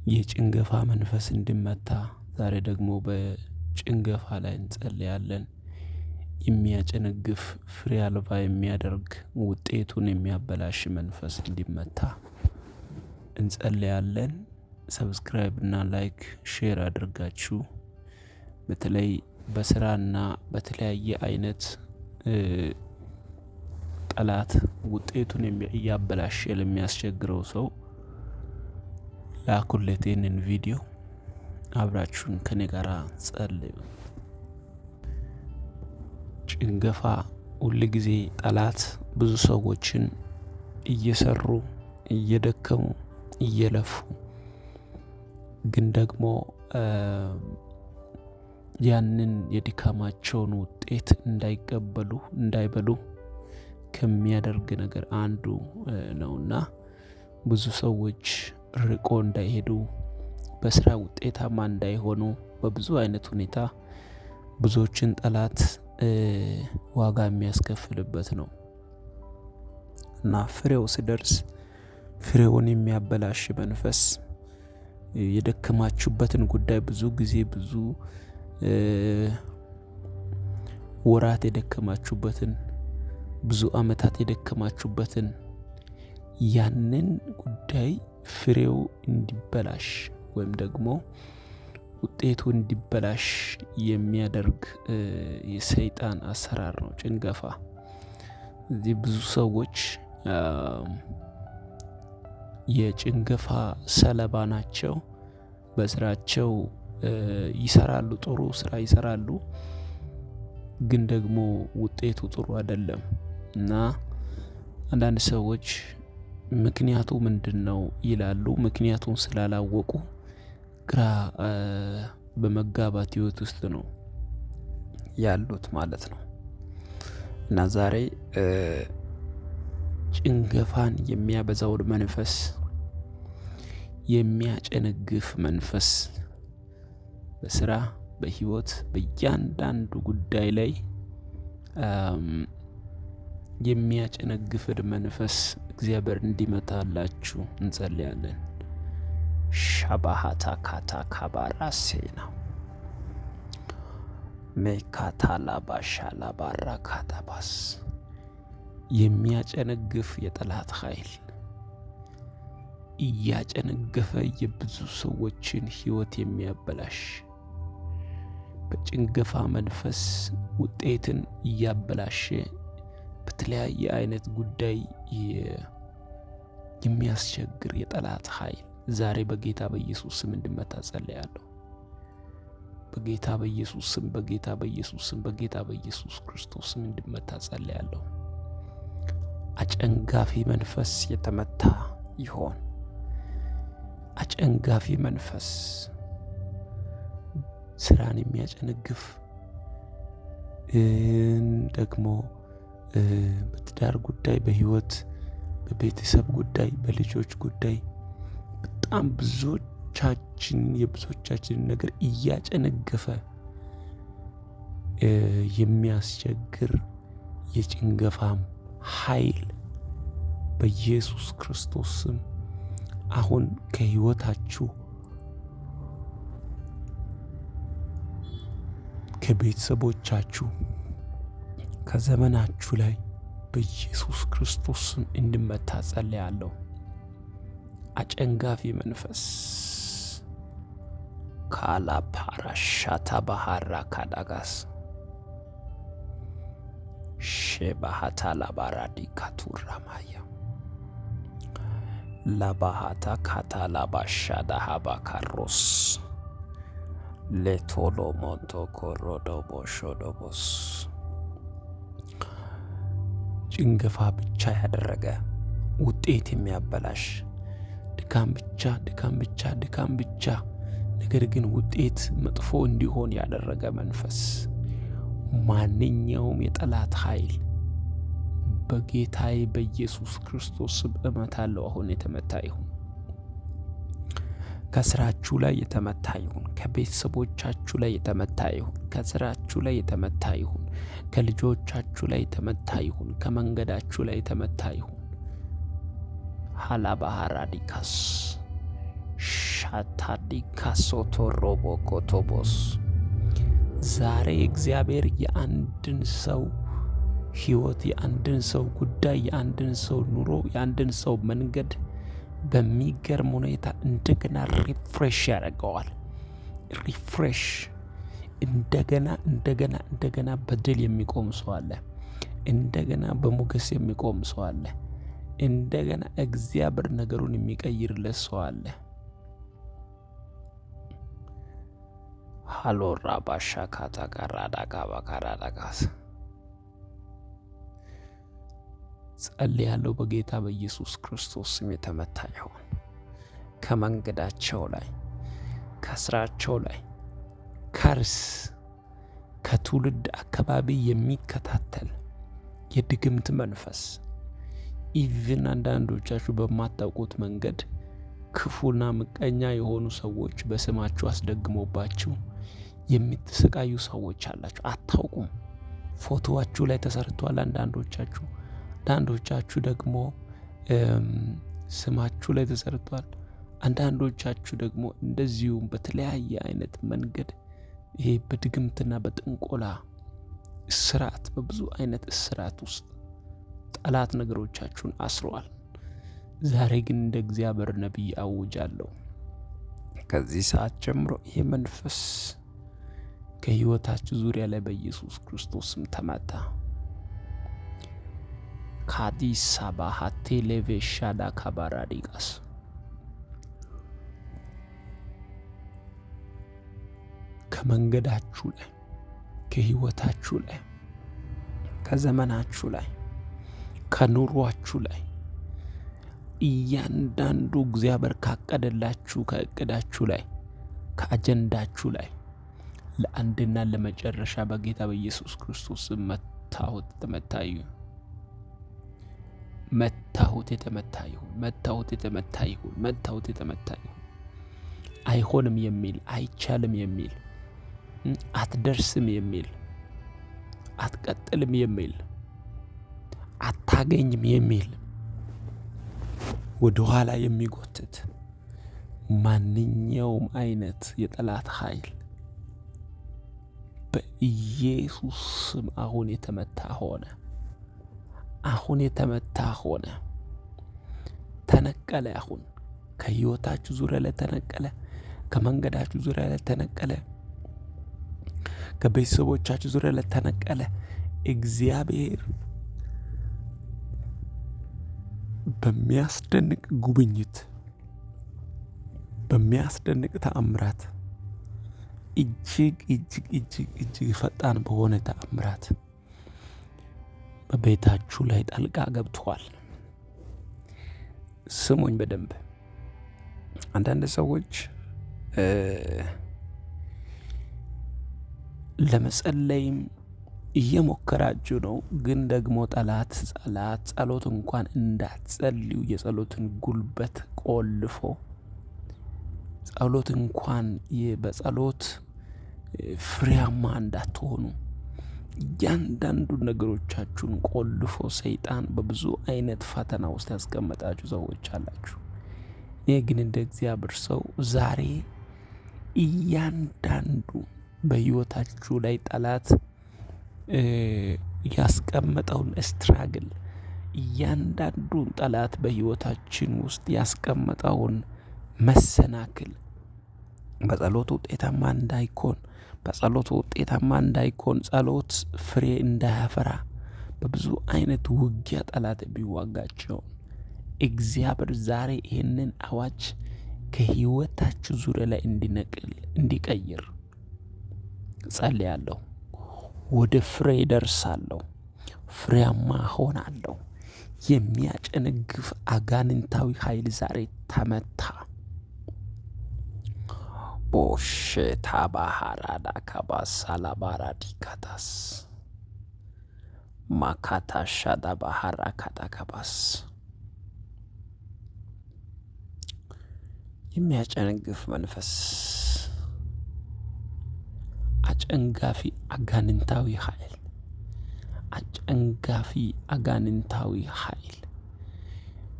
የጭንገፋ መንፈስ እንዲመታ ዛሬ ደግሞ በጭንገፋ ላይ እንጸልያለን። የሚያጨነግፍ ፍሬ አልባ የሚያደርግ ውጤቱን የሚያበላሽ መንፈስ እንዲመታ እንጸልያለን። ሰብስክራይብ እና ላይክ ሼር አድርጋችሁ በተለይ በስራና በተለያየ አይነት ጠላት ውጤቱን እያበላሸ ለሚያስቸግረው ሰው ላኩለት ይህንን ቪዲዮ። አብራችሁን ከኔ ጋር ጸልዩ። ጭንገፋ ሁል ጊዜ ጠላት ብዙ ሰዎችን እየሰሩ እየደከሙ እየለፉ ግን ደግሞ ያንን የድካማቸውን ውጤት እንዳይቀበሉ እንዳይበሉ ከሚያደርግ ነገር አንዱ ነውና ብዙ ሰዎች ርቆ እንዳይሄዱ በስራ ውጤታማ እንዳይሆኑ በብዙ አይነት ሁኔታ ብዙዎችን ጠላት ዋጋ የሚያስከፍልበት ነው እና ፍሬው ሲደርስ ፍሬውን የሚያበላሽ መንፈስ የደከማችሁበትን ጉዳይ ብዙ ጊዜ ብዙ ወራት የደከማችሁበትን ብዙ አመታት የደከማችሁበትን ያንን ጉዳይ ፍሬው እንዲበላሽ ወይም ደግሞ ውጤቱ እንዲበላሽ የሚያደርግ የሰይጣን አሰራር ነው ጭንገፋ። እዚህ ብዙ ሰዎች የጭንገፋ ሰለባ ናቸው። በስራቸው ይሰራሉ፣ ጥሩ ስራ ይሰራሉ፣ ግን ደግሞ ውጤቱ ጥሩ አይደለም እና አንዳንድ ሰዎች ምክንያቱ ምንድነው ይላሉ። ምክንያቱን ስላላወቁ ግራ በመጋባት ህይወት ውስጥ ነው ያሉት ማለት ነው እና ዛሬ ጭንገፋን የሚያበዛውን መንፈስ የሚያጨነግፍ መንፈስ በስራ በህይወት በእያንዳንዱ ጉዳይ ላይ የሚያጨነግፍን መንፈስ እግዚአብሔር እንዲመታላችሁ እንጸልያለን። ሻባሃታ ካታ ካባራሴና ሜካታላ ባሻላ ባራካታባስ የሚያጨነግፍ የጠላት ኃይል እያጨነገፈ የብዙ ሰዎችን ህይወት የሚያበላሽ በጭንገፋ መንፈስ ውጤትን እያበላሸ በተለያየ አይነት ጉዳይ የሚያስቸግር የጠላት ኃይል ዛሬ በጌታ በኢየሱስ ስም እንዲመታ ጸልያለሁ። በጌታ በኢየሱስ ስም፣ በጌታ በኢየሱስ ስም፣ በጌታ በኢየሱስ ክርስቶስ ስም እንዲመታ ጸልያለሁ። አጨንጋፊ መንፈስ የተመታ ይሆን። አጨንጋፊ መንፈስ ስራን የሚያጨነግፍ ደግሞ በትዳር ጉዳይ፣ በህይወት፣ በቤተሰብ ጉዳይ፣ በልጆች ጉዳይ በጣም የብዙዎቻችንን ነገር እያጨነገፈ የሚያስቸግር የጭንገፋም ኃይል በኢየሱስ ክርስቶስ ስም አሁን ከህይወታችሁ ከቤተሰቦቻችሁ ከዘመናችሁ ላይ በኢየሱስ ክርስቶስ ስም እንዲመታ ጸልያለሁ። አጨንጋፊ መንፈስ ካላ ፓራሻታ ባህራ ካዳጋስ ሼባሃታ ላባራዲ ካቱራ ማያ ላባሃታ ካታ ላባሻዳ ሃባካሮስ ሌቶሎ ሞንቶ ኮሮዶቦ ሾዶቦስ ጭንገፋ ብቻ ያደረገ ውጤት የሚያበላሽ ድካም ብቻ ነገር ግን ውጤት መጥፎ እንዲሆን ያደረገ መንፈስ ማንኛውም የጠላት ኃይል በጌታዬ በኢየሱስ ክርስቶስ ስም እመታለሁ። አሁን የተመታ ይሁን። ከስራችሁ ላይ የተመታ ይሁን። ከቤተሰቦቻችሁ ላይ የተመታ ይሁን። ከስራችሁ ላይ የተመታ ይሁን። ከልጆቻችሁ ላይ የተመታ ይሁን። ከመንገዳችሁ ላይ የተመታ ይሁን። ሃላባሃራዲካስ ሻታዲ ካሶቶ ሮቦ ኮቶቦስ ዛሬ እግዚአብሔር የአንድን ሰው ሕይወት፣ የአንድን ሰው ጉዳይ፣ የአንድን ሰው ኑሮ፣ የአንድን ሰው መንገድ በሚገርም ሁኔታ እንደገና ሪፍሬሽ ያደርገዋል። ሪፍሬሽ እንደገና በድል የሚቆም ሰው አለ። እንደገና በሞገስ የሚቆም ሰው አለ። እንደገና እግዚአብሔር ነገሩን የሚቀይርለት ሰው አለ። ሃሎራ ባሻካታ ጋራዳ ጋባ ካራዳጋስ ጸልያለሁ። በጌታ በኢየሱስ ክርስቶስ ስም የተመታ ይሁን። ከመንገዳቸው ላይ፣ ከስራቸው ላይ ከርስ ከትውልድ አካባቢ የሚከታተል የድግምት መንፈስ ኢቭን አንዳንዶቻችሁ በማታውቁት መንገድ ክፉና ምቀኛ የሆኑ ሰዎች በስማችሁ አስደግሞባችሁ የምትሰቃዩ ሰዎች አላችሁ። አታውቁም። ፎቶዋችሁ ላይ ተሰርቷል። አንዳንዶቻችሁ ደግሞ ስማችሁ ላይ ተሰርቷል። አንዳንዶቻችሁ ደግሞ እንደዚሁም በተለያየ አይነት መንገድ ይሄ በድግምትና በጥንቆላ እስራት፣ በብዙ አይነት እስራት ውስጥ ጠላት ነገሮቻችሁን አስረዋል። ዛሬ ግን እንደ እግዚአብሔር ነቢይ አውጃለሁ፣ ከዚህ ሰዓት ጀምሮ ይህ መንፈስ ከሕይወታችሁ ዙሪያ ላይ በኢየሱስ ክርስቶስም ተመታ። ካዲስ ሳባሃቴ ሌቬሻዳ ካባራዲቃስ ከመንገዳችሁ ላይ፣ ከሕይወታችሁ ላይ፣ ከዘመናችሁ ላይ፣ ከኑሯችሁ ላይ እያንዳንዱ እግዚአብሔር ካቀደላችሁ ከእቅዳችሁ ላይ፣ ከአጀንዳችሁ ላይ ለአንድና ለመጨረሻ በጌታ በኢየሱስ ክርስቶስ መታሁት የተመታ ይሁን። መታሁት የተመታ ይሁን። መታሁት የተመታ ይሁን። መታሁት የተመታ ይሁን። አይሆንም የሚል፣ አይቻልም የሚል፣ አትደርስም የሚል፣ አትቀጥልም የሚል፣ አታገኝም የሚል ወደ ኋላ የሚጎትት ማንኛውም አይነት የጠላት ኃይል በኢየሱስ ስም አሁን የተመታ ሆነ። አሁን የተመታ ሆነ። ተነቀለ። አሁን ከሕይወታችሁ ዙሪያ ላይ ተነቀለ። ከመንገዳችሁ ዙሪያ ላይ ተነቀለ። ከቤተሰቦቻችሁ ዙሪያ ላይ ተነቀለ። እግዚአብሔር በሚያስደንቅ ጉብኝት፣ በሚያስደንቅ ተአምራት፣ እጅግ ፈጣን በሆነ ተአምራት በቤታችሁ ላይ ጣልቃ ገብቷል። ስሙኝ በደንብ። አንዳንድ ሰዎች ለመጸለይም እየሞከራችሁ ነው፣ ግን ደግሞ ጠላት ጸሎት እንኳን እንዳትጸልዩ የጸሎትን ጉልበት ቆልፎ ጸሎት እንኳን በጸሎት ፍሬያማ እንዳትሆኑ እያንዳንዱ ነገሮቻችሁን ቆልፎ ሰይጣን በብዙ አይነት ፈተና ውስጥ ያስቀመጣችሁ ሰዎች አላችሁ። እኔ ግን እንደ እግዚአብሔር ሰው ዛሬ እያንዳንዱ በሕይወታችሁ ላይ ጠላት ያስቀመጠውን ስትራግል፣ እያንዳንዱን ጠላት በሕይወታችን ውስጥ ያስቀመጠውን መሰናክል በጸሎት ውጤታማ እንዳይኮን ጸሎት ፍሬ እንዳያፈራ በብዙ አይነት ውጊያ ጠላት ቢዋጋቸው እግዚአብሔር ዛሬ ይህንን አዋጅ ከሕይወታችሁ ዙሪያ ላይ እንዲቀይር ጸልያለሁ። ወደ ፍሬ ደርሳለሁ፣ ፍሬያማ ሆናለሁ። የሚያጨነግፍ አጋንንታዊ ኃይል ዛሬ ተመታ። ቦሼታ ባህራዳ ካባሳላ ባራዲካታስ ማካታሻዳ ባህራ ካታካባስ የሚያጨነግፍ መንፈስ፣ አጨንጋፊ አጋንንታዊ ኃይል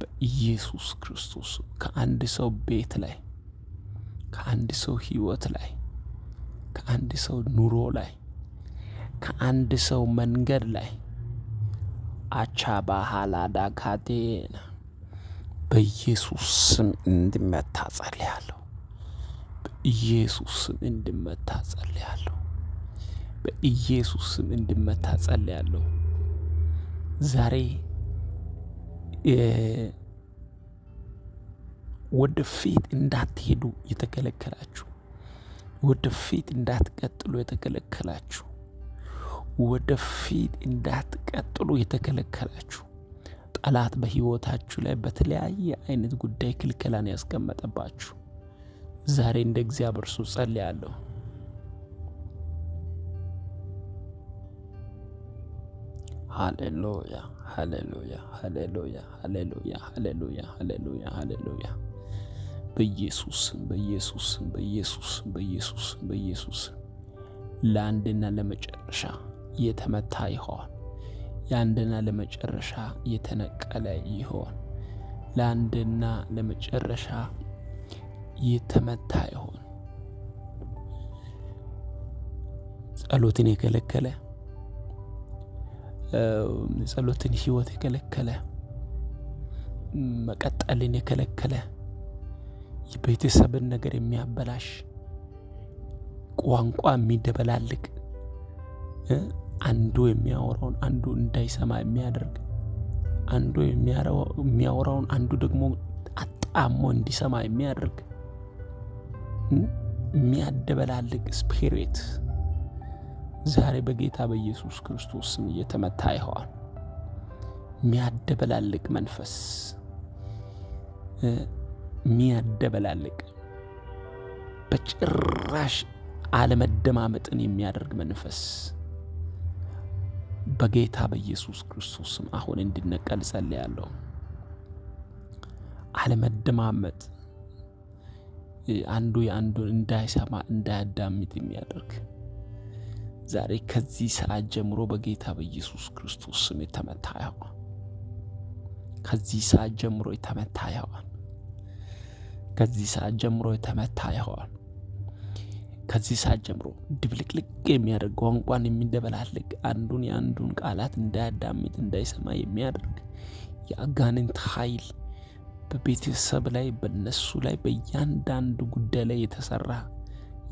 በኢየሱስ ክርስቶስ ከአንድ ሰው ቤት ላይ ከአንድ ሰው ህይወት ላይ፣ ከአንድ ሰው ኑሮ ላይ፣ ከአንድ ሰው መንገድ ላይ አቻ ባህላዳ ካቴና በኢየሱስ ስም እንዲመታ ጸልያለሁ። በኢየሱስ ስም እንዲመታ ጸልያለሁ። በኢየሱስ ስም እንዲመታ ጸልያለሁ። ዛሬ ወደ ፊት እንዳትሄዱ የተከለከላችሁ፣ ወደ ፊት እንዳትቀጥሉ የተከለከላችሁ፣ ወደ ፊት እንዳትቀጥሉ የተከለከላችሁ ጠላት በህይወታችሁ ላይ በተለያየ አይነት ጉዳይ ክልከላን ያስቀመጠባችሁ ዛሬ እንደ እግዚአብሔር ሰው ጸልያለሁ። ሃሌሉያ ሃሌሉያ ሃሌሉያ ሃሌሉያ ሃሌሉያ ሃሌሉያ ሃሌሉያ። በኢየሱስ በኢየሱስ በኢየሱስ በኢየሱስ በኢየሱስ ለአንድና ለመጨረሻ የተመታ ይሆን። ለአንድና ለመጨረሻ የተነቀለ ይሆን። ለአንድና ለመጨረሻ የተመታ ይሆን። ጸሎትን የከለከለ፣ ጸሎትን ህይወት የከለከለ፣ መቀጠልን የከለከለ፣ የቤተሰብን ነገር የሚያበላሽ፣ ቋንቋ የሚደበላልቅ፣ አንዱ የሚያወራውን አንዱ እንዳይሰማ የሚያደርግ፣ አንዱ የሚያወራውን አንዱ ደግሞ አጣሞ እንዲሰማ የሚያደርግ የሚያደበላልቅ ስፒሪት ዛሬ በጌታ በኢየሱስ ክርስቶስ ስም እየተመታ ይሆን። የሚያደበላልቅ መንፈስ፣ የሚያደበላልቅ በጭራሽ አለመደማመጥን የሚያደርግ መንፈስ በጌታ በኢየሱስ ክርስቶስ ስም አሁን እንዲነቀል ጸልያለሁ። አለመደማመጥ፣ አንዱ የአንዱን እንዳይሰማ እንዳያዳምጥ የሚያደርግ ዛሬ ከዚህ ሰዓት ጀምሮ በጌታ በኢየሱስ ክርስቶስ ስም የተመታ ይሆን። ከዚህ ሰዓት ጀምሮ የተመታ ይሆን። ከዚህ ሰዓት ጀምሮ የተመታ ይሆን። ከዚህ ሰዓት ጀምሮ ድብልቅልቅ የሚያደርግ፣ ቋንቋን የሚደበላልቅ፣ አንዱን የአንዱን ቃላት እንዳያዳምጥ እንዳይሰማ የሚያደርግ የአጋንንት ኃይል በቤተሰብ ላይ፣ በነሱ ላይ፣ በእያንዳንዱ ጉዳይ ላይ የተሰራ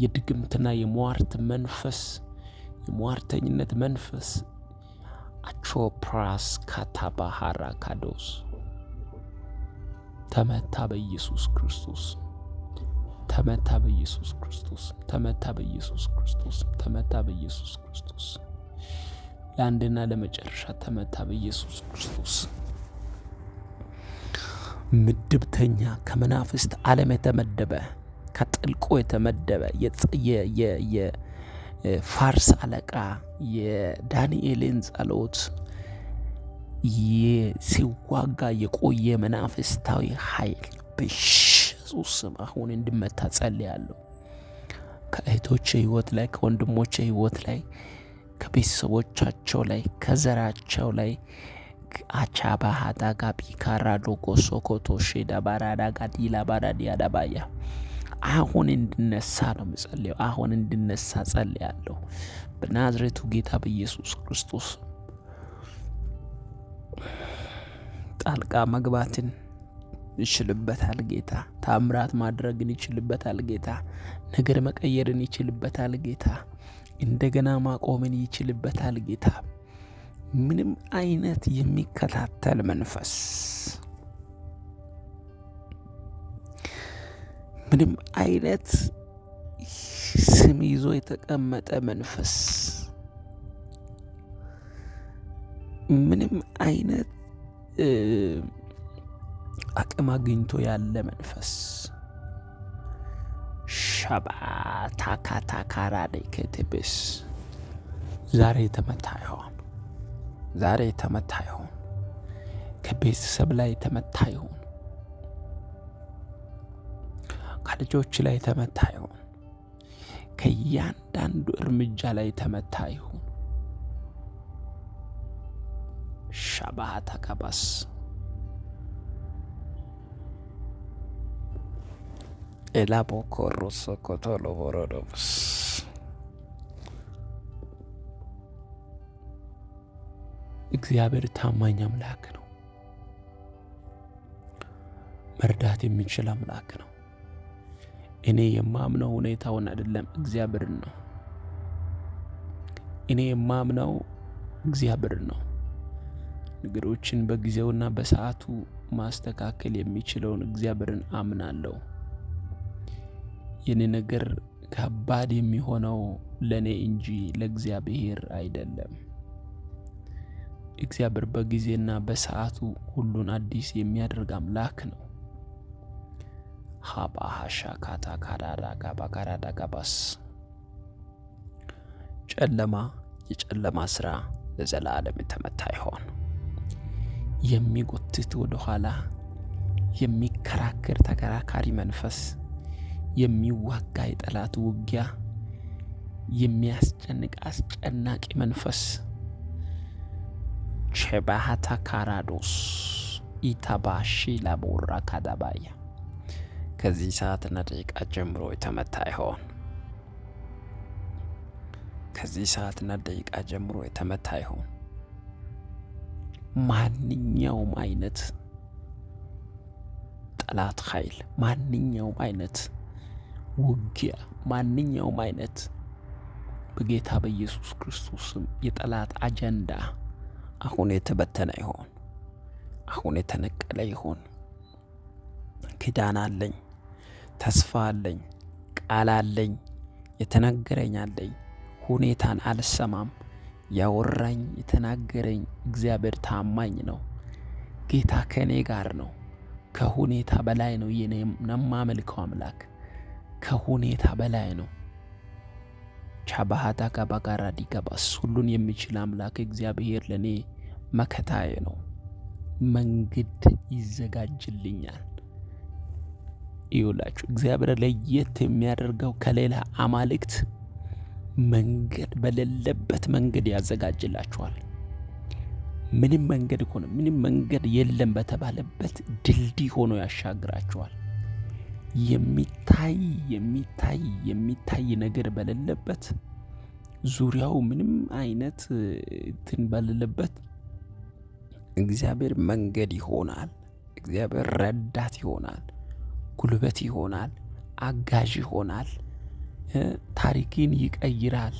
የድግምትና የሟርት መንፈስ፣ የሟርተኝነት መንፈስ አቾፕራስ ካታባሃራ ካዶስ ተመታ በኢየሱስ ክርስቶስ። ተመታ በኢየሱስ ክርስቶስ። ተመታ በኢየሱስ ክርስቶስ። ተመታ በኢየሱስ ክርስቶስ። ለአንድና ለመጨረሻ ተመታ በኢየሱስ ክርስቶስ። ምድብተኛ፣ ከመናፍስት ዓለም የተመደበ፣ ከጥልቁ የተመደበ የፋርስ አለቃ የዳንኤልን ጸሎት ሲዋጋ የቆየ መናፍስታዊ ኃይል በኢየሱስ ስም አሁን እንዲመታ ጸልያለሁ። ከእህቶቼ ህይወት ላይ፣ ከወንድሞቼ ህይወት ላይ፣ ከቤተሰቦቻቸው ላይ፣ ከዘራቸው ላይ አቻባሃዳ ጋቢ ካራዶ ጎሶኮቶ ሼዳ ባራዳ ጋዲላ ባራዲያ ዳባያ አሁን እንድነሳ ነው የምጸልየው። አሁን እንድነሳ ጸልያለሁ በናዝሬቱ ጌታ በኢየሱስ ክርስቶስ። ጣልቃ መግባትን ይችልበታል ጌታ። ታምራት ማድረግን ይችልበታል ጌታ። ነገር መቀየርን ይችልበታል ጌታ። እንደገና ማቆምን ይችልበታል ጌታ። ምንም አይነት የሚከታተል መንፈስ፣ ምንም አይነት ስም ይዞ የተቀመጠ መንፈስ፣ ምንም አይነት አቅም አግኝቶ ያለ መንፈስ ሻባታካታካራዴ ከቴቤስ ዛሬ የተመታ ይሆን። ዛሬ የተመታ ይሆን። ከቤተሰብ ላይ የተመታ ይሆን። ከልጆች ላይ የተመታ ይሆን። ከእያንዳንዱ እርምጃ ላይ የተመታ ይሆን። ሻባታካባስ ኤላቦኮሮሶ ኮቶሎ ቦሮዶብስ እግዚአብሔር ታማኝ አምላክ ነው። መርዳት የሚችል አምላክ ነው። እኔ የማምነው ሁኔታውን አይደለም፣ እግዚአብሔርን ነው። እኔ የማምነው እግዚአብሔርን ነው። ነገሮችን በጊዜውና በሰዓቱ ማስተካከል የሚችለውን እግዚአብሔርን አምናለሁ። የኔ ነገር ከባድ የሚሆነው ለኔ እንጂ ለእግዚአብሔር አይደለም። እግዚአብሔር በጊዜና በሰዓቱ ሁሉን አዲስ የሚያደርግ አምላክ ነው። ሃባሃሻ ካታ ካዳዳ ጋባ ካዳዳ ጋባስ ጨለማ የጨለማ ስራ ለዘላለም የተመታ ይሆን። የሚጎትት ወደ ኋላ የሚከራከር ተከራካሪ መንፈስ፣ የሚዋጋ የጠላት ውጊያ፣ የሚያስጨንቅ አስጨናቂ መንፈስ ቼባሃታ ካራዶስ ኢታባሺ ላቦራ ካዳባያ ከዚህ ሰዓትና ደቂቃ ጀምሮ የተመታ ይሆን። ከዚህ ሰዓትና ደቂቃ ጀምሮ የተመታ ይሆን። ማንኛውም አይነት ጠላት ኃይል፣ ማንኛውም አይነት ውጊያ፣ ማንኛውም አይነት በጌታ በኢየሱስ ክርስቶስም የጠላት አጀንዳ አሁን የተበተነ ይሆን። አሁን የተነቀለ ይሆን። ኪዳን አለኝ፣ ተስፋ አለኝ፣ ቃል አለኝ፣ የተናገረኝ አለኝ። ሁኔታን አልሰማም። ያወራኝ የተናገረኝ እግዚአብሔር ታማኝ ነው። ጌታ ከኔ ጋር ነው። ከሁኔታ በላይ ነው። የኔ የማመልከው አምላክ ከሁኔታ በላይ ነው። ቻባሃታ ጋባጋራ ዲጋባስ ሁሉን የሚችል አምላክ እግዚአብሔር ለኔ መከታዬ ነው። መንገድ ይዘጋጅልኛል። ይውላችሁ እግዚአብሔር ለየት የሚያደርገው ከሌላ አማልክት መንገድ በሌለበት መንገድ ያዘጋጅላችኋል። ምንም መንገድ ሆነ ምንም መንገድ የለም በተባለበት ድልድይ ሆኖ ያሻግራችኋል። የሚታይ ነገር በሌለበት ዙሪያው ምንም አይነት እንትን በሌለበት እግዚአብሔር መንገድ ይሆናል። እግዚአብሔር ረዳት ይሆናል፣ ጉልበት ይሆናል፣ አጋዥ ይሆናል። ታሪክን ይቀይራል።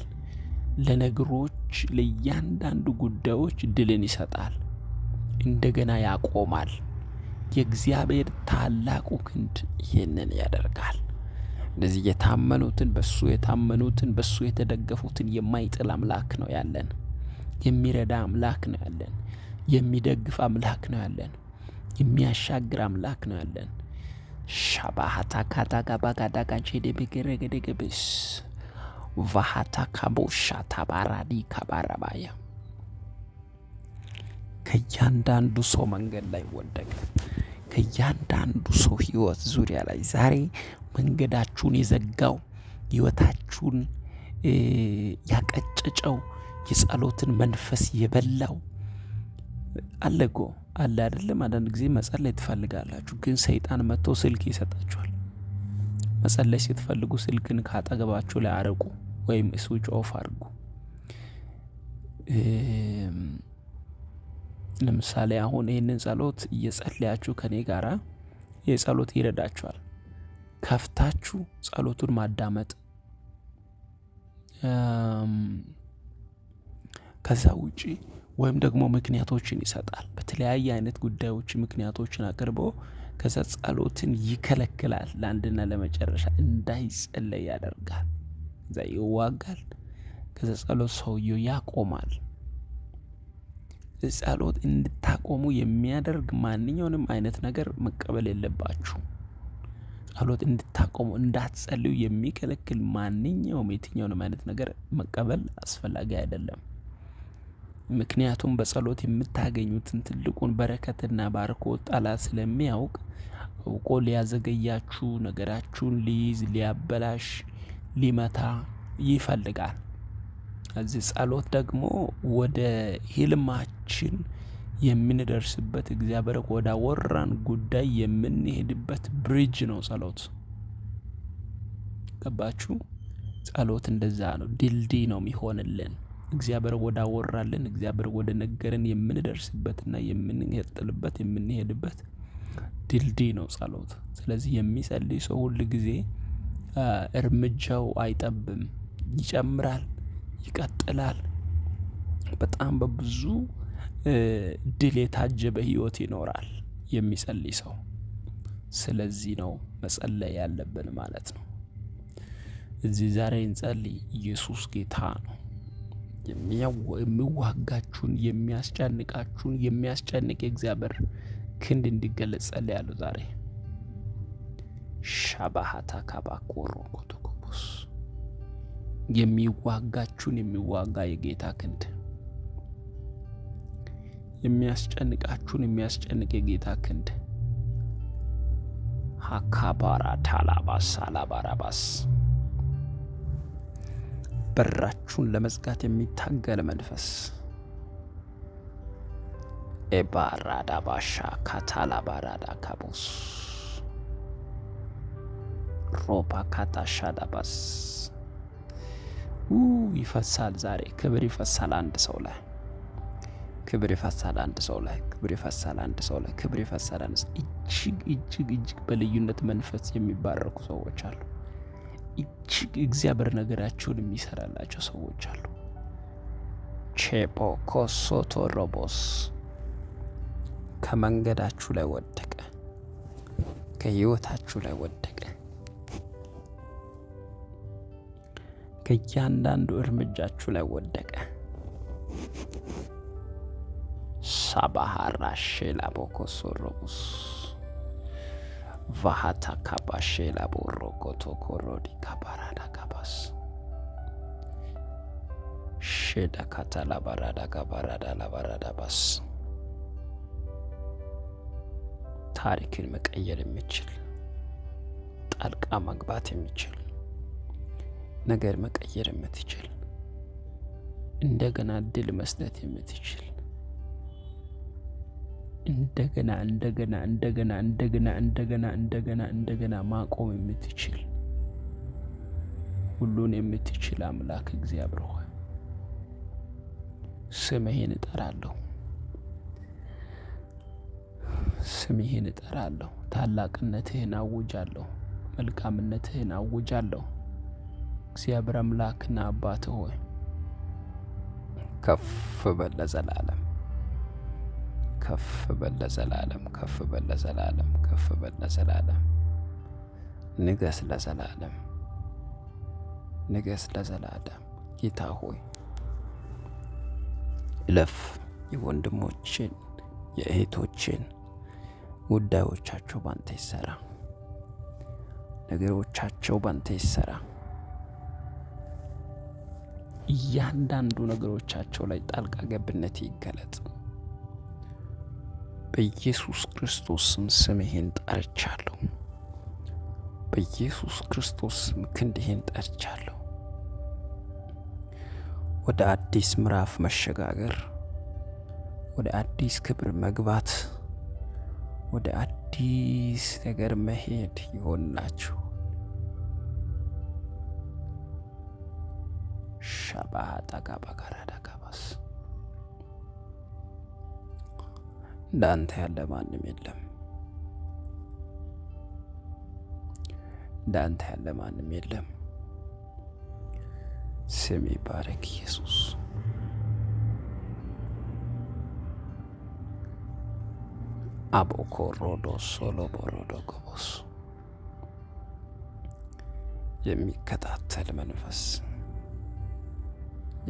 ለነገሮች ለእያንዳንዱ ጉዳዮች ድልን ይሰጣል። እንደገና ያቆማል። የእግዚአብሔር ታላቁ ክንድ ይህንን ያደርጋል። እንደዚህ የታመኑትን በሱ የተደገፉትን የማይጥል አምላክ ነው ያለን። የሚረዳ አምላክ ነው ያለን። የሚደግፍ አምላክ ነው ያለን። የሚያሻግር አምላክ ነው ያለን። ሻባሃታ ካታጋ ባጋዳጋ ቼዴ በገረገደገብስ ቫሃታ ካቦሻ ታባራዲ ካባራባያ ከእያንዳንዱ ሰው መንገድ ላይ ወደቀ። ከእያንዳንዱ ሰው ህይወት ዙሪያ ላይ ዛሬ መንገዳችሁን የዘጋው ህይወታችሁን ያቀጨጨው የጸሎትን መንፈስ የበላው አለጎ አለ አይደለም። አንዳንድ ጊዜ መጸለይ ትፈልጋላችሁ፣ ግን ሰይጣን መጥቶ ስልክ ይሰጣችኋል። መጸለይ ስትፈልጉ ስልክን ካጠገባችሁ ላይ አርቁ ወይም ስዊች ኦፍ አድርጉ። ለምሳሌ አሁን ይህንን ጸሎት እየጸለያችሁ ከኔ ጋራ የጸሎት ይረዳችኋል። ከፍታችሁ ጸሎቱን ማዳመጥ። ከዛ ውጪ ወይም ደግሞ ምክንያቶችን ይሰጣል። በተለያየ አይነት ጉዳዮች ምክንያቶችን አቅርቦ ከዛ ጸሎትን ይከለክላል። ለአንድና ለመጨረሻ እንዳይጸለይ ያደርጋል። ከዛ ይዋጋል። ከዛ ጸሎት ሰውየው ያቆማል። ጸሎት እንድታቆሙ የሚያደርግ ማንኛውንም አይነት ነገር መቀበል የለባችሁ። ጸሎት እንድታቆሙ እንዳትጸልዩ የሚከለክል ማንኛውም የትኛውንም አይነት ነገር መቀበል አስፈላጊ አይደለም። ምክንያቱም በጸሎት የምታገኙትን ትልቁን በረከትና ባርኮት ጠላት ስለሚያውቅ አውቆ ሊያዘገያችሁ፣ ነገራችሁን ሊይዝ፣ ሊያበላሽ፣ ሊመታ ይፈልጋል። እዚህ ጸሎት ደግሞ ወደ ህልማችን የምንደርስበት እግዚአብሔር ወደ አወራን ጉዳይ የምንሄድበት ብሪጅ ነው ጸሎት። ገባችሁ? ጸሎት እንደዛ ነው። ድልድይ ነው የሚሆንልን። እግዚአብሔር ወዳወራልን፣ እግዚአብሔር ወደ ነገረን የምንደርስበትና የምንቀጥልበት የምንሄድበት ድልድይ ነው ጸሎት። ስለዚህ የሚጸልይ ሰው ሁል ጊዜ እርምጃው አይጠብም፣ ይጨምራል፣ ይቀጥላል። በጣም በብዙ ድል የታጀበ ህይወት ይኖራል የሚጸልይ ሰው። ስለዚህ ነው መጸለይ ያለብን ማለት ነው። እዚህ ዛሬ እንጸልይ። ኢየሱስ ጌታ ነው። የሚዋጋችሁን የሚያስጨንቃችሁን የሚያስጨንቅ የእግዚአብሔር ክንድ እንዲገለጽ ጸልያለሁ ዛሬ። ሻባሃታ ካባኮሮ ኮቶኮቦስ የሚዋጋችሁን የሚዋጋ የጌታ ክንድ፣ የሚያስጨንቃችሁን የሚያስጨንቅ የጌታ ክንድ። ሀካባራ ታላባስ አላባራባስ በራችሁን ለመዝጋት የሚታገል መንፈስ ኤባራዳ ባሻ ካታላ ባራዳ ካቦስ ሮባ ካታሻዳባስ ይፈሳል። ዛሬ ክብር ይፈሳል አንድ ሰው ላይ፣ ክብር ይፈሳል አንድ ሰው ላይ፣ ክብር ይፈሳል አንድ ሰው ላይ፣ ክብር ይፈሳል አንድ ሰው። እጅግ እጅግ እጅግ በልዩነት መንፈስ የሚባረኩ ሰዎች አሉ። እጅግ እግዚአብሔር ነገራቸውን የሚሰራላቸው ሰዎች አሉ። ቼፖ ኮሶቶ ሮቦስ ከመንገዳችሁ ላይ ወደቀ፣ ከህይወታችሁ ላይ ወደቀ፣ ከእያንዳንዱ እርምጃችሁ ላይ ወደቀ። ሳባሃራ ሼላ ቦኮሶ ሮቡስ ቫሃታ ካባሼላ ቦሮኮቶ ኮሮዲ ካባራዳ ካባስ ሼዳ ካታላ ባራዳ ካባራዳ ላባራዳ ባስ ታሪክን መቀየር የሚችል ጣልቃ መግባት የሚችል ነገር መቀየር የምትችል እንደገና እድል መስጠት የምትችል እንደገና እንደገና እንደገና እንደገና እንደገና እንደገና እንደገና ማቆም የምትችል ሁሉን የምትችል አምላክ እግዚአብሔር ሆይ ስምህን እጠራለሁ፣ ስምህን እጠራለሁ። ታላቅነትህን አውጃለሁ፣ መልካምነትህን አውጃለሁ። እግዚአብሔር አምላክና አባት ሆይ ከፍ በል ለዘላለም፣ ከፍ በል ለዘላለም፣ ከፍ በል ለዘላለም፣ ከፍ በል ለዘላለም። ንገስ ለዘላለም፣ ንገስ ለዘላለም። ጌታ ሆይ እለፍ። የወንድሞችን የእህቶችን ጉዳዮቻቸው ባንተ ይሰራ፣ ነገሮቻቸው ባንተ ይሰራ። እያንዳንዱ ነገሮቻቸው ላይ ጣልቃ ገብነት ይገለጥ። በኢየሱስ ክርስቶስ ስም ስምህን ጠርቻለሁ። በኢየሱስ ክርስቶስ ስም ክንድህን ጠርቻለሁ። ወደ አዲስ ምዕራፍ መሸጋገር፣ ወደ አዲስ ክብር መግባት፣ ወደ አዲስ ነገር መሄድ ይሆንላችሁ። ሻባሃ ጣጋባ ጋራዳ ጋባስ እንዳንተ ያለ ማንም የለም። እንዳንተ ያለ ማንም የለም። ስም ይባረክ ኢየሱስ። አቦኮሮዶ ሶሎቦሮዶ ጎቦስ የሚከታተል መንፈስ፣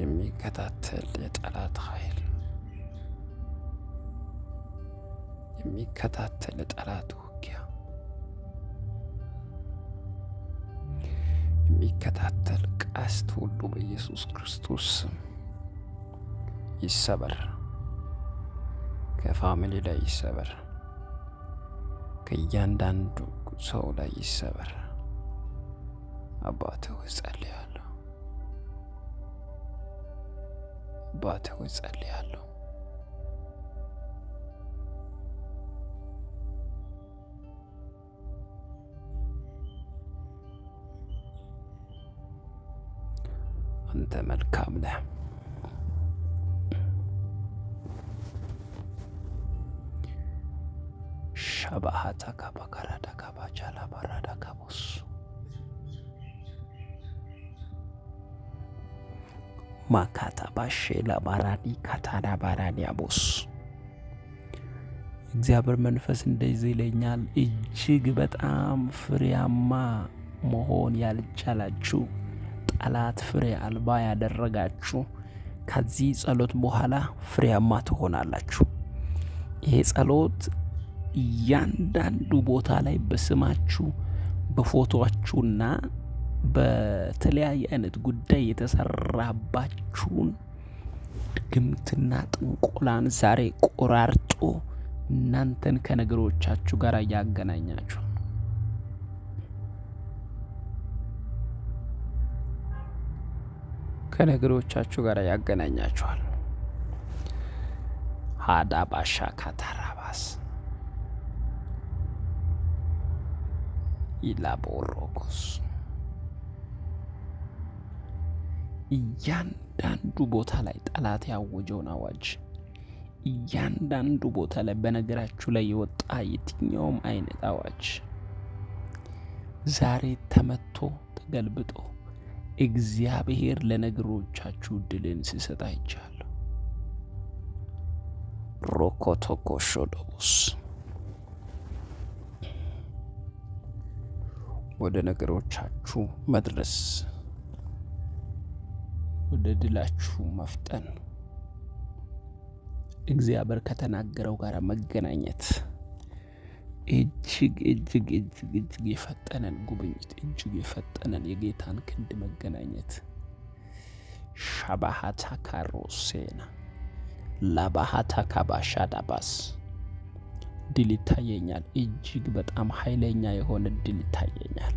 የሚከታተል የጠላት ኃይል፣ የሚከታተል የጠላት ውጊያ፣ የሚከታተል ቀስት ሁሉ በኢየሱስ ክርስቶስ ስም ይሰበር። ከፋሚሊ ላይ ይሰበር። ከእያንዳንዱ ሰው ላይ ይሰበር። አባቴ ሆይ ጸልያለሁ። አባቴ ሆይ ጸልያለሁ። አንተ መልካም ነህ። ሻባሃታ ካባካራዳ ካባቻላ ባራዳ ካቦስ ማካታ ባሼላ ባራዲ ካታዳ ባራዲያቦስ እግዚአብሔር መንፈስ እንደዚህ ይለኛል። እጅግ በጣም ፍሬያማ መሆን ያልቻላችሁ ጠላት ፍሬ አልባ ያደረጋችሁ ከዚህ ጸሎት በኋላ ፍሬያማ ትሆናላችሁ። ይሄ ጸሎት እያንዳንዱ ቦታ ላይ በስማችሁ በፎቶአችሁና በተለያየ አይነት ጉዳይ የተሰራባችሁን ድግምትና ጥንቆላን ዛሬ ቆራርጦ እናንተን ከነገሮቻችሁ ጋር ያገናኛችሁ። ከነገሮቻችሁ ጋር ያገናኛችኋል። ሃዳ ባሻ ካታራባስ ኢላቦሮኮስ እያንዳንዱ ቦታ ላይ ጠላት ያወጀውን አዋጅ፣ እያንዳንዱ ቦታ ላይ በነገራችሁ ላይ የወጣ የትኛውም አይነት አዋጅ ዛሬ ተመቶ ተገልብጦ እግዚአብሔር ለነገሮቻችሁ ድልን ሲሰጥ አይቻለሁ። ሮኮቶኮሾዶስ ወደ ነገሮቻችሁ መድረስ፣ ወደ ድላችሁ መፍጠን፣ እግዚአብሔር ከተናገረው ጋር መገናኘት፣ እጅግ እጅግ እጅግ እጅግ የፈጠነን ጉብኝት፣ እጅግ የፈጠነን የጌታን ክንድ መገናኘት። ሻባሃታ ካሮሴና ላባሃታ ካባሻዳባስ ድል ይታየኛል። እጅግ በጣም ኃይለኛ የሆነ ድል ይታየኛል።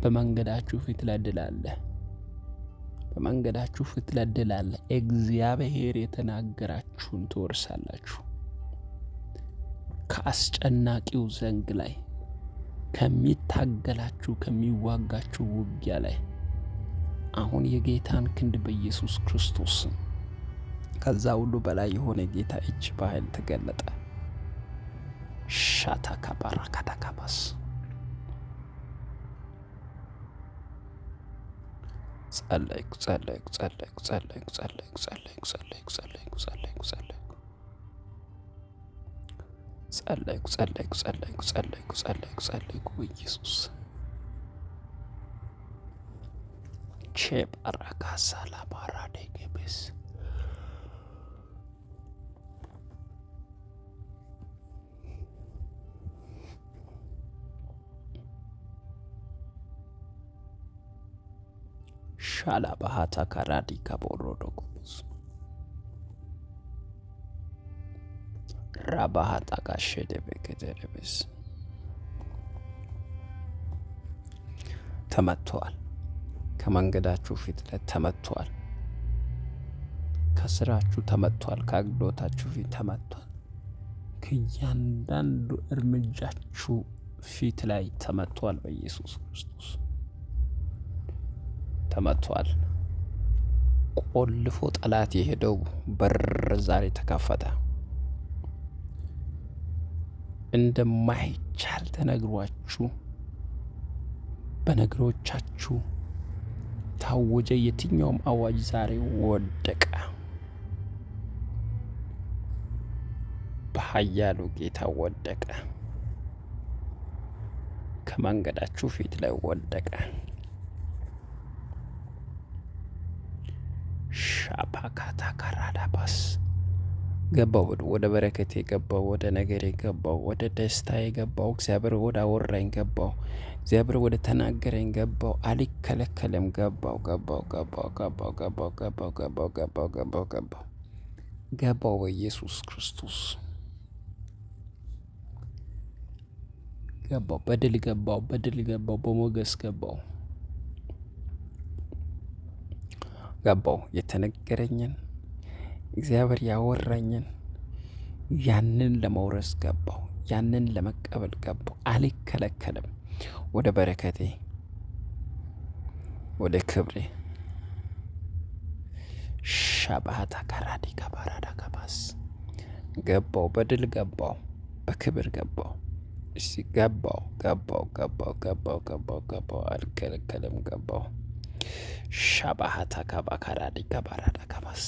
በመንገዳችሁ ፊት ላይ ድል አለ። በመንገዳችሁ ፊት ላይ ድል አለ። እግዚአብሔር የተናገራችሁን ትወርሳላችሁ። ከአስጨናቂው ዘንግ ላይ፣ ከሚታገላችሁ ከሚዋጋችሁ ውጊያ ላይ አሁን የጌታን ክንድ በኢየሱስ ክርስቶስ ከዛ ሁሉ በላይ የሆነ ጌታ እጅ በኃይል ተገለጠ። ሻታ ካባራ ካታካባስ ጸለይኩ ጸለይኩ ጸለይኩ ጸለይኩ ጸለይኩ ጸለይኩ ጸለይኩ ጸለይኩ ጸለይኩ ጸለይኩ ጸለይኩ ጸለይኩ ጸለይኩ ጸለይኩ ጸለይኩ ጸለይኩ በኢየሱስ ቼባራካ ሳላባራ ደገበስ ሻላ ባሃታ ካራዲ ካቦሮዶጎስ ራባሃታ ካሸደበከደረበስ ተመቷል። ከመንገዳችሁ ፊት ላይ ተመቷል። ከስራችሁ ተመቷል። ከአግሎታችሁ ፊት ተመቷል። ከእያንዳንዱ እርምጃችሁ ፊት ላይ ተመቷል። በኢየሱስ ክርስቶስ ተመቷል። ቆልፎ ጠላት የሄደው በር ዛሬ ተከፈተ። እንደማይቻል ተነግሯችሁ በነገሮቻችሁ ታወጀ የትኛውም አዋጅ ዛሬ ወደቀ። በኃያሉ ጌታ ወደቀ። ከመንገዳችሁ ፊት ላይ ወደቀ። ሻፓካታ ካራዳባስ ገባው። ወደ በረከቴ ገባው። ወደ ነገሬ ገባው። ወደ ደስታዬ ገባው። እግዚአብሔር ወደ አወራኝ ገባው። እግዚአብሔር ወደ ተናገረኝ ገባው። አልከለከለም። ገባው ገባው ገባው ገባው ገባው ገባው ገባው ገባው ገባው ገባው ገባው በኢየሱስ ክርስቶስ ገባው። በድል ገባው። በድል ገባው። በሞገስ ገባው ገባው። የተነገረኝን እግዚአብሔር ያወራኝን ያንን ለመውረስ ገባው። ያንን ለመቀበል ገባው። አልከለከለም። ወደ በረከቴ፣ ወደ ክብሬ ሻባሃታ ካራዲ ካባራዳ ካባስ ገባው፣ በድል ገባው፣ በክብር ገባው። እስቲ ገባው፣ አልከለከለም፣ ገባው። ሻባሃታ ካባ ካራዲ ካባራዳ ካባስ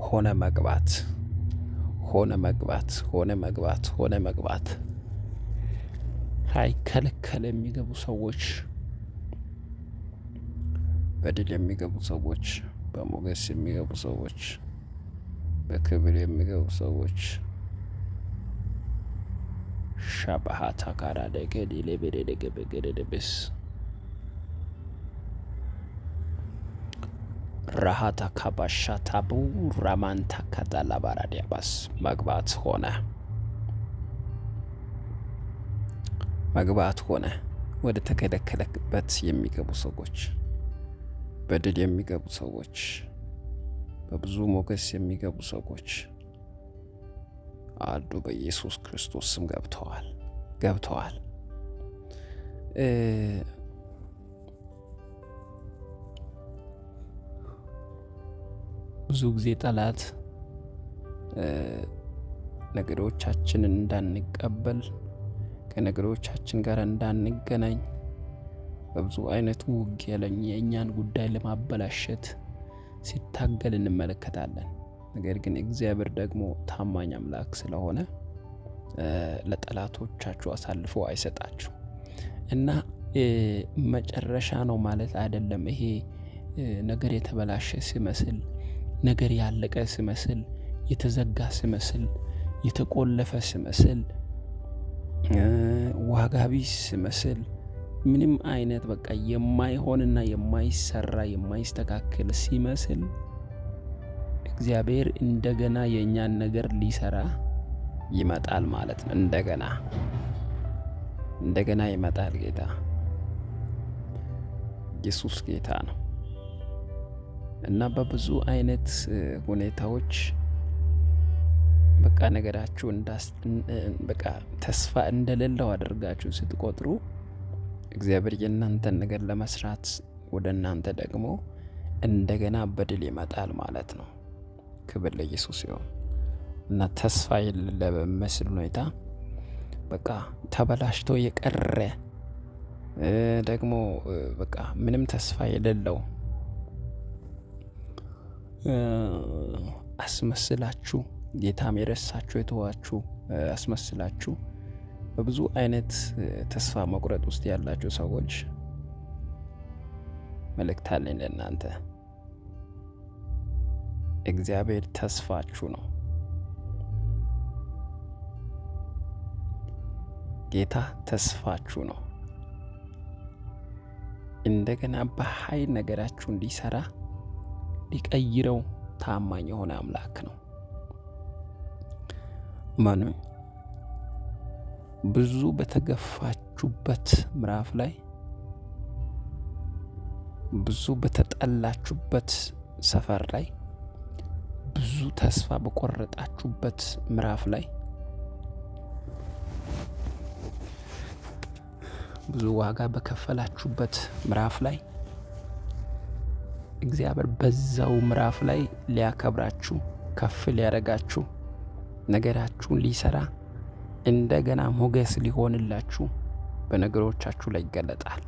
ሆነ መግባት ሳይከለከል የሚገቡ ሰዎች፣ በድል የሚገቡ ሰዎች፣ በሞገስ የሚገቡ ሰዎች፣ በክብር የሚገቡ ሰዎች ሻባሃታ ካራደ ገዲሌ በደደገበገደደብስ ራሃታ ካባሻ ታቡ ራማንታ ካዳላ ባራዲያባስ መግባት ሆነ። ወደ ተከለከለበት የሚገቡ ሰዎች፣ በድል የሚገቡ ሰዎች፣ በብዙ ሞገስ የሚገቡ ሰዎች አሉ። በኢየሱስ ክርስቶስ ስም ገብተዋል። ብዙ ጊዜ ጠላት ነገሮቻችንን እንዳንቀበል፣ ከነገሮቻችን ጋር እንዳንገናኝ በብዙ አይነት ውጊያ የእኛን ጉዳይ ለማበላሸት ሲታገል እንመለከታለን። ነገር ግን እግዚአብሔር ደግሞ ታማኝ አምላክ ስለሆነ ለጠላቶቻችሁ አሳልፎ አይሰጣችሁ እና መጨረሻ ነው ማለት አይደለም። ይሄ ነገር የተበላሸ ሲመስል፣ ነገር ያለቀ ሲመስል፣ የተዘጋ ሲመስል፣ የተቆለፈ ሲመስል፣ ዋጋ ቢስ ሲመስል፣ ምንም አይነት በቃ የማይሆንና የማይሰራ የማይስተካከል ሲመስል እግዚአብሔር እንደገና የእኛን ነገር ሊሰራ ይመጣል ማለት ነው። እንደገና ይመጣል ጌታ። ኢየሱስ ጌታ ነው እና በብዙ አይነት ሁኔታዎች በቃ ነገራችሁ በቃ ተስፋ እንደሌለው አድርጋችሁ ስትቆጥሩ እግዚአብሔር የእናንተን ነገር ለመስራት ወደ እናንተ ደግሞ እንደገና በድል ይመጣል ማለት ነው። ክብር ለኢየሱስ ይሁን እና ተስፋ የሌለ በሚመስል ሁኔታ በቃ ተበላሽቶ የቀረ ደግሞ በቃ ምንም ተስፋ የሌለው አስመስላችሁ ጌታም የረሳችሁ የተዋችሁ አስመስላችሁ በብዙ አይነት ተስፋ መቁረጥ ውስጥ ያላችሁ ሰዎች መልእክት አለኝ ለእናንተ። እግዚአብሔር ተስፋችሁ ነው። ጌታ ተስፋችሁ ነው። እንደገና በኃይል ነገራችሁ እንዲሰራ ሊቀይረው ታማኝ የሆነ አምላክ ነው። ማኑ ብዙ በተገፋችሁበት ምዕራፍ ላይ፣ ብዙ በተጠላችሁበት ሰፈር ላይ፣ ብዙ ተስፋ በቆረጣችሁበት ምዕራፍ ላይ፣ ብዙ ዋጋ በከፈላችሁበት ምዕራፍ ላይ እግዚአብሔር በዛው ምዕራፍ ላይ ሊያከብራችሁ፣ ከፍ ሊያደርጋችሁ፣ ነገራችሁን ሊሰራ፣ እንደገና ሞገስ ሊሆንላችሁ በነገሮቻችሁ ላይ ይገለጣል።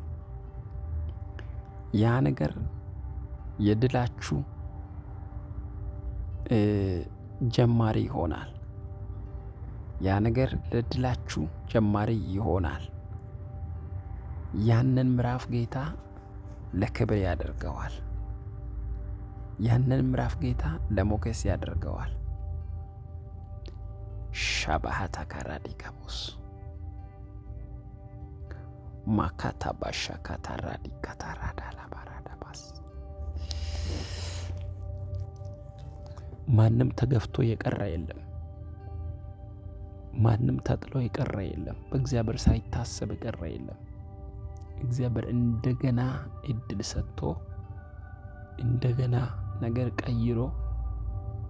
ያ ነገር የድላችሁ ጀማሪ ይሆናል። ያ ነገር ለድላችሁ ጀማሪ ይሆናል። ያንን ምዕራፍ ጌታ ለክብር ያደርገዋል። ያንን ምዕራፍ ጌታ ለሞገስ ያደርገዋል። ሻባሃታ ካራዲ ካቦስ ማካታ ባሻ ካታራዲ ካታራዳ ላባራዳ ባስ ማንም ተገፍቶ የቀረ የለም። ማንም ተጥሎ የቀረ የለም። በእግዚአብሔር ሳይታሰብ የቀረ የለም። እግዚአብሔር እንደገና እድል ሰጥቶ እንደገና ነገር ቀይሮ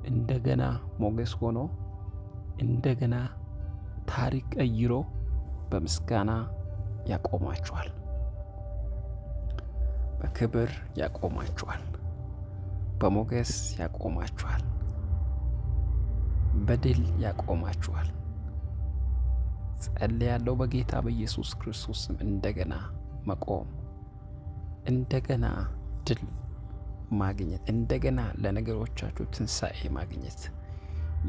እንደገና ሞገስ ሆኖ እንደገና ታሪክ ቀይሮ በምስጋና ያቆማችኋል፣ በክብር ያቆማችኋል። በሞገስ ያቆማችኋል፣ በድል ያቆማችኋል። ጸልያለሁ በጌታ በኢየሱስ ክርስቶስ ስም እንደገና መቆም፣ እንደገና ድል ማግኘት፣ እንደገና ለነገሮቻችሁ ትንሣኤ ማግኘት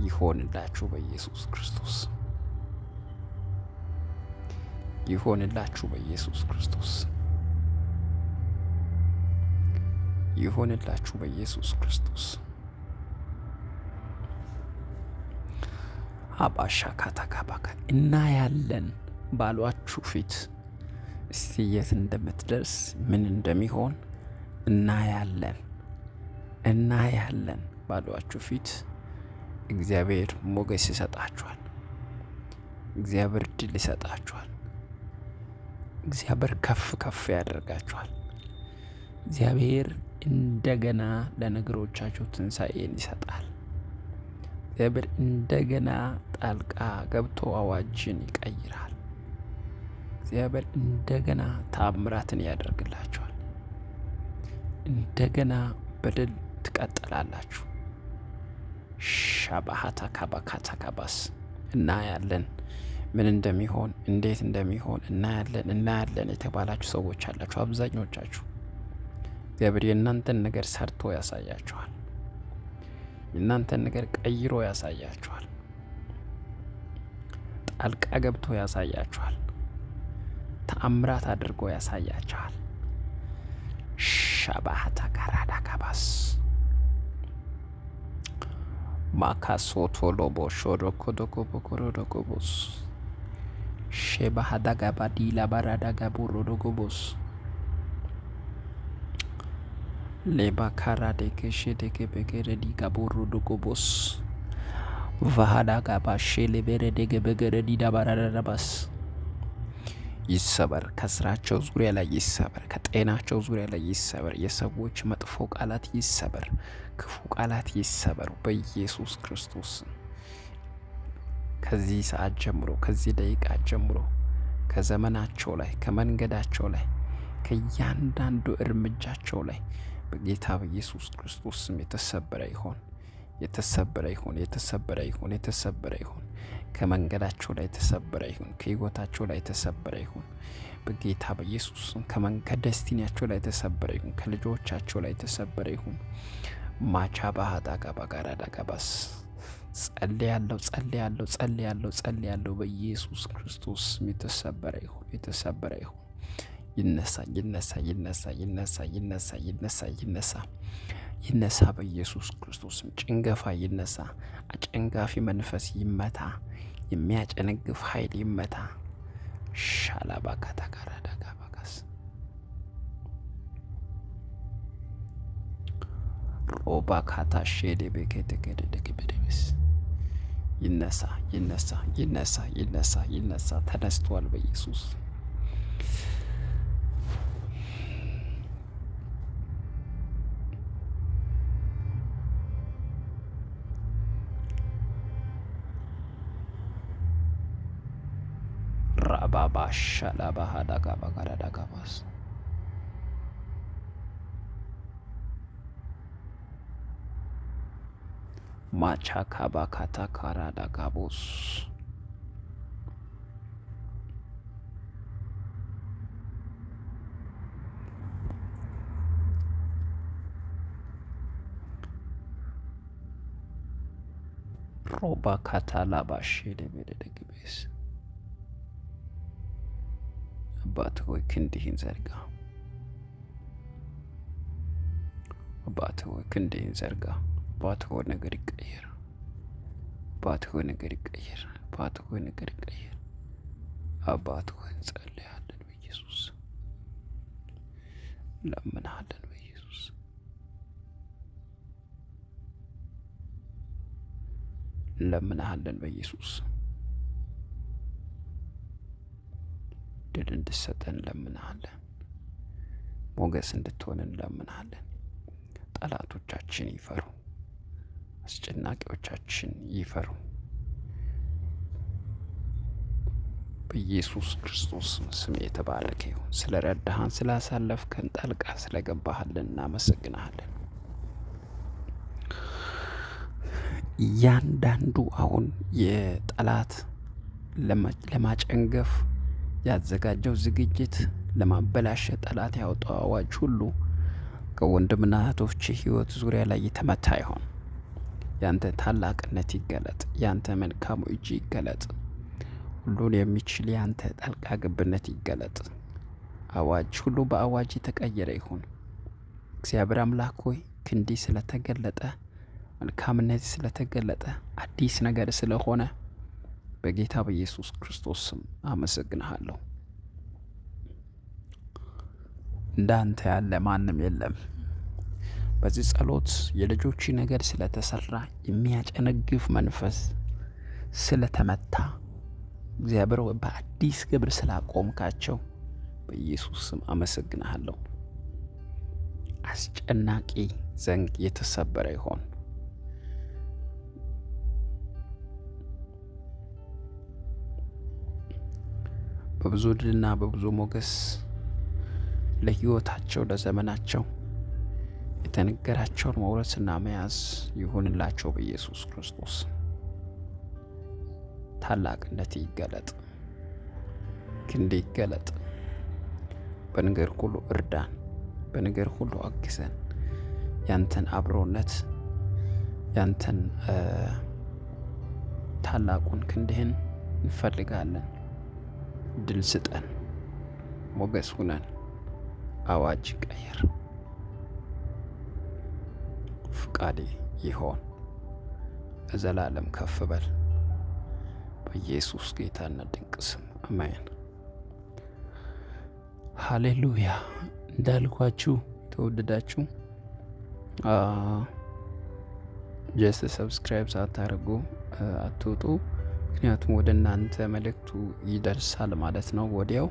ይሆንላችሁ በኢየሱስ ክርስቶስ፣ ይሆንላችሁ በኢየሱስ ክርስቶስ፣ ይሆንላችሁ በኢየሱስ ክርስቶስ። አባሻ ካታካባካ እናያለን ባሏችሁ ፊት እስቲ የት እንደምትደርስ ምን እንደሚሆን እናያለን ባሏችሁ ፊት እግዚአብሔር ሞገስ ይሰጣችኋል። እግዚአብሔር ድል ይሰጣችኋል። እግዚአብሔር ከፍ ከፍ ያደርጋችኋል። እግዚአብሔር እንደገና ለነገሮቻችሁ ትንሣኤን ይሰጣል። እግዚአብሔር እንደገና ጣልቃ ገብቶ አዋጅን ይቀይራል። እግዚአብሔር እንደገና ታምራትን ያደርግላችኋል። እንደገና በድል ትቀጥላላችሁ። ሻባሃታ ካባካታ ካባስ እናያለን። ምን እንደሚሆን እንዴት እንደሚሆን እናያለን የተባላችሁ ሰዎች አላችሁ። አብዛኞቻችሁ እግዚአብሔር የእናንተን ነገር ሰርቶ ያሳያችኋል። የእናንተን ነገር ቀይሮ ያሳያችኋል። ጣልቃ ገብቶ ያሳያችኋል። ተአምራት አድርጎ ያሳያችኋል። ሻባሃታ ካራዳ ካባስ ማካሶቶ ሎቦ ሾዶኮዶኮ ቦኮሮዶኮቦስ ሼባሃዳጋ ባዲላ ባራዳጋ ቦሮዶጎቦስ ሌባ ካራዴከ ሼዴከ በገረዲጋ ቦሮዶጎቦስ ቫሃዳጋ ባሼ ሌቤረዴገ በገረዲዳ ባራዳባስ ይሰበር። ከስራቸው ዙሪያ ላይ ይሰበር። ከጤናቸው ዙሪያ ላይ ይሰበር። የሰዎች መጥፎ ቃላት ይሰበር። ክፉ ቃላት ይሰበሩ በኢየሱስ ክርስቶስ። ከዚህ ሰዓት ጀምሮ፣ ከዚህ ደቂቃ ጀምሮ ከዘመናቸው ላይ፣ ከመንገዳቸው ላይ፣ ከእያንዳንዱ እርምጃቸው ላይ በጌታ በኢየሱስ ክርስቶስ ስም የተሰበረ ይሆን፣ የተሰበረ ይሆን፣ የተሰበረ ይሆን፣ የተሰበረ ይሆን። ከመንገዳቸው ላይ የተሰበረ ይሁን። ከህይወታቸው ላይ የተሰበረ ይሁን በጌታ በኢየሱስ ስም። ከደስቲኒያቸው ላይ የተሰበረ ይሁን። ከልጆቻቸው ላይ የተሰበረ ይሁን። ማቻ ባህታ ጋባጋራ ዳጋባስ ጸልያለሁ በኢየሱስ ክርስቶስ ስም የተሰበረ ይሁን፣ የተሰበረ ይሁን። ይነሳ በኢየሱስ ክርስቶስ ስም። ጭንገፋ ይነሳ። አጨንጋፊ መንፈስ ይመታ። የሚያጨነግፍ ኃይል ይመታ። ሻላባካታ ካራዳጋባጋስ ሮባካታ ሼዴ ቤኬተከደደከበደብስ ይነሳ። ተነስቷል በኢየሱስ ሻላባሃዳጋባጋዳጋባስ ማቻካባካታ ካራዳጋቦስ ሮባካታ ላባሼ ደበደግቤስ አባት ሆይ ክንድህን ዘርጋ። አባት ሆይ ክንድህን ዘርጋ። አባት ሆይ ነገር ይቀየር። አባት ሆይ ነገር ይቀየር። አባት ሆይ ነገር ይቀየር። አባት ሆይ እንጸልያለን በኢየሱስ እንለምንሃለን በኢየሱስ እንለምንሃለን በኢየሱስ ድል እንድሰጠን እንለምንሃለን። ሞገስ እንድትሆን እንለምንሃለን። ጠላቶቻችን ይፈሩ፣ አስጨናቂዎቻችን ይፈሩ። በኢየሱስ ክርስቶስ ስም የተባረከ ይሁን። ስለ ረዳሃን፣ ስላሳለፍከን፣ ጣልቃ ስለገባህልን እናመሰግናሃለን። እያንዳንዱ አሁን የጠላት ለማጨንገፍ ያዘጋጀው ዝግጅት፣ ለማበላሸት ጠላት ያወጣው አዋጅ ሁሉ ከወንድምና እህቶች ሕይወት ዙሪያ ላይ የተመታ ይሆን። ያንተ ታላቅነት ይገለጥ። ያንተ መልካሙ እጅ ይገለጥ። ሁሉን የሚችል ያንተ ጣልቃ ገብነት ይገለጥ። አዋጅ ሁሉ በአዋጅ የተቀየረ ይሁን። እግዚአብሔር አምላክ ሆይ ክንዲ ስለተገለጠ፣ መልካምነት ስለተገለጠ፣ አዲስ ነገር ስለሆነ በጌታ በኢየሱስ ክርስቶስ ስም አመሰግንሃለሁ። እንዳንተ ያለ ማንም የለም። በዚህ ጸሎት የልጆች ነገር ስለተሰራ፣ የሚያጨነግፍ መንፈስ ስለተመታ፣ እግዚአብሔር በአዲስ ግብር ስላቆምካቸው በኢየሱስ ስም አመሰግንሃለሁ። አስጨናቂ ዘንግ የተሰበረ ይሆን። በብዙ ድልና በብዙ ሞገስ ለሕይወታቸው ለዘመናቸው የተነገራቸውን መውረስና መያዝ ይሁንላቸው በኢየሱስ ክርስቶስ። ታላቅነት ይገለጥ፣ ክንድ ይገለጥ። በነገር ሁሉ እርዳን፣ በነገር ሁሉ አግዘን። ያንተን አብሮነት፣ ያንተን ታላቁን ክንድህን እንፈልጋለን። ድል ስጠን፣ ሞገስ ሁነን፣ አዋጅ ቀየር። ፍቃዴ ይሆን ለዘላለም ከፍ በል በኢየሱስ ጌታና ድንቅ ስም አሜን። ሃሌሉያ። እንዳልኳችሁ ተወደዳችሁ ጀስት ሰብስክራይብ ሳታደርጉ አትውጡ። ምክንያቱም ወደ እናንተ መልእክቱ ይደርሳል ማለት ነው። ወዲያው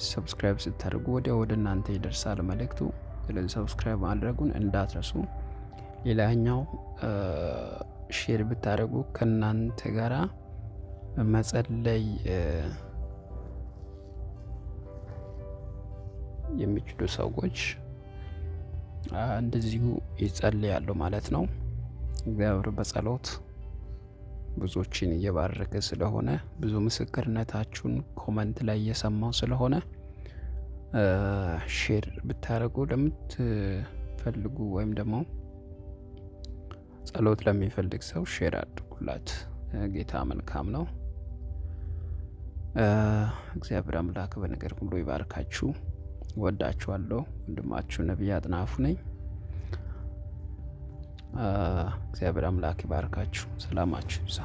ሰብስክራይብ ስታደርጉ ወዲያው ወደ እናንተ ይደርሳል መልእክቱ። ስለዚህ ሰብስክራይብ ማድረጉን እንዳትረሱ። ሌላኛው ሼር ብታደርጉ ከእናንተ ጋራ መጸለይ የሚችሉ ሰዎች እንደዚሁ ይጸልያሉ ማለት ነው። እግዚአብሔር በጸሎት ብዙዎችን እየባረከ ስለሆነ፣ ብዙ ምስክርነታችሁን ኮመንት ላይ እየሰማው ስለሆነ ሼር ብታደርጉ ለምትፈልጉ ወይም ደግሞ ጸሎት ለሚፈልግ ሰው ሼር አድርጉላት። ጌታ መልካም ነው። እግዚአብሔር አምላክ በነገር ሁሉ ይባርካችሁ። ወዳችኋለሁ። ወንድማችሁ ነቢይ አጥናፉ ነኝ። እግዚአብሔር አምላክ ይባርካችሁ። ሰላማችሁ ይብዛ።